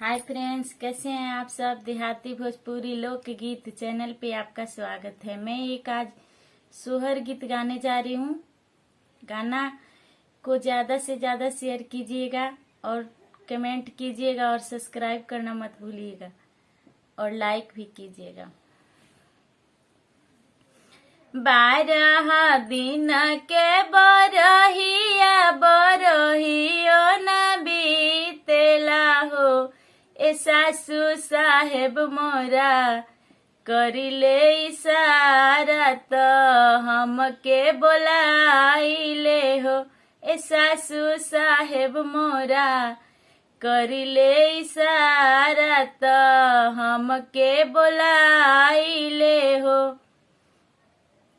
Hi friends, कैसे हैं आप सब। देहाती भोजपुरी लोकगीत चैनल पे आपका स्वागत है। मैं एक आज सोहर गीत गाने जा रही हूँ। गाना को ज्यादा से ज्यादा शेयर कीजिएगा और कमेंट कीजिएगा और सब्सक्राइब करना मत भूलिएगा और लाइक भी कीजिएगा। 12 दिन के बरहिया बरहियो न बीतेला हो, ए सासू साहेब मोरा करिले इशारा त हमके बोलाइले हो। ए सासू साहेब मोरा करिले इशारा त हमके बोलाइले हो।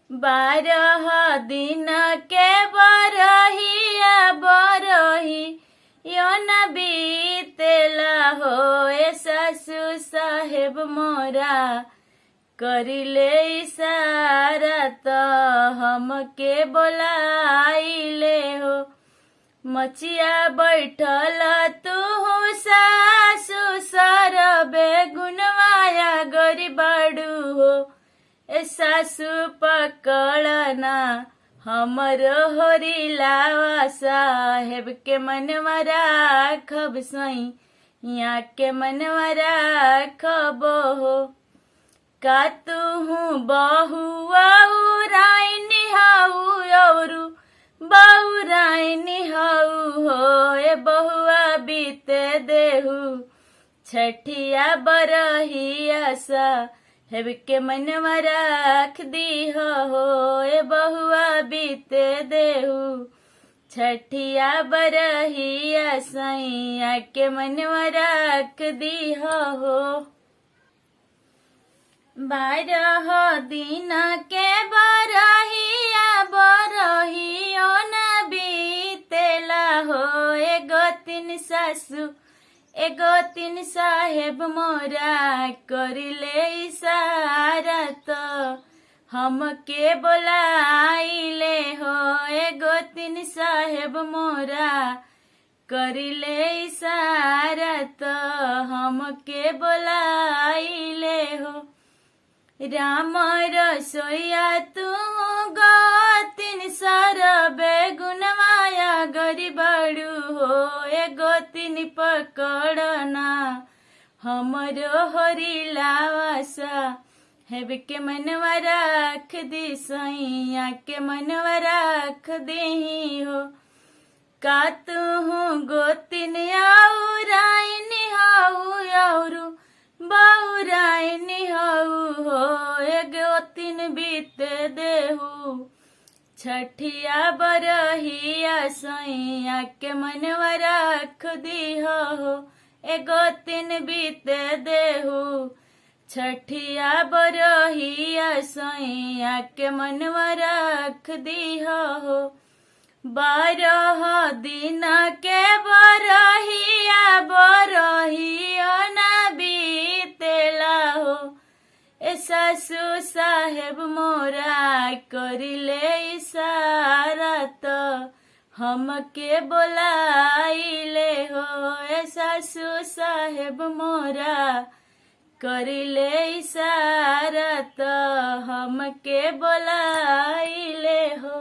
12 दिन के बरहिया बरही यो न बीतेला हो, ए सासू साहेब मोरा करिले इशारा त हमके बोलाइले हो। मचिया बैठल तू सासू सरबे गुनवाया गरी बाड़ू हो, ए सासू पकड़ना हमरो होरिलावा साहेब के मनवा राखब सई यहाँ के मनवा राखब हो। का तू बहुआ राइनी हऊ औरू बहुराइनी हऊ हो, ए बहुआ बीते देहू छठिया बरहिया सा हेब के मनवा राख दी हो, ए बहुआ बीते देहू छठिया बरहिया सैया के मनवा राख दी हो। 12 दिन के बरहिया बरहियो न बीतेला हो, एगो तीन साहेब मोरा करिले इशारा त हमके बोलाइले हो। एगो तीन साहेब मोरा करिले इशारा त हमके बोलाइले हो। राम रसोईया तू गोतिन सरबे गुनवाया गरी बड़ू हो, एगो तीन पकड़ना हमरो होरिलावा सा हेब के मनवा राख दी सैया के मनवा राख दी हो। का तू गोतिन राइनी हऊ औरू बहुराइनी हऊ हो, एगो तीन बीते देहू छठिया बरहिया सैया के मनवा राख दी हो। एगो तीन बीते देहू छठिया बरहिया सैया के मनवा राख दी हो। 12 दिन के बरहिया बरहियो न बीतेला हो, ए सासू साहेब मोरा करिले इशारा त हमके बोलाइले हो, ए सासू साहेब मोरा करिले इशारा त हमके बोलाइले हो।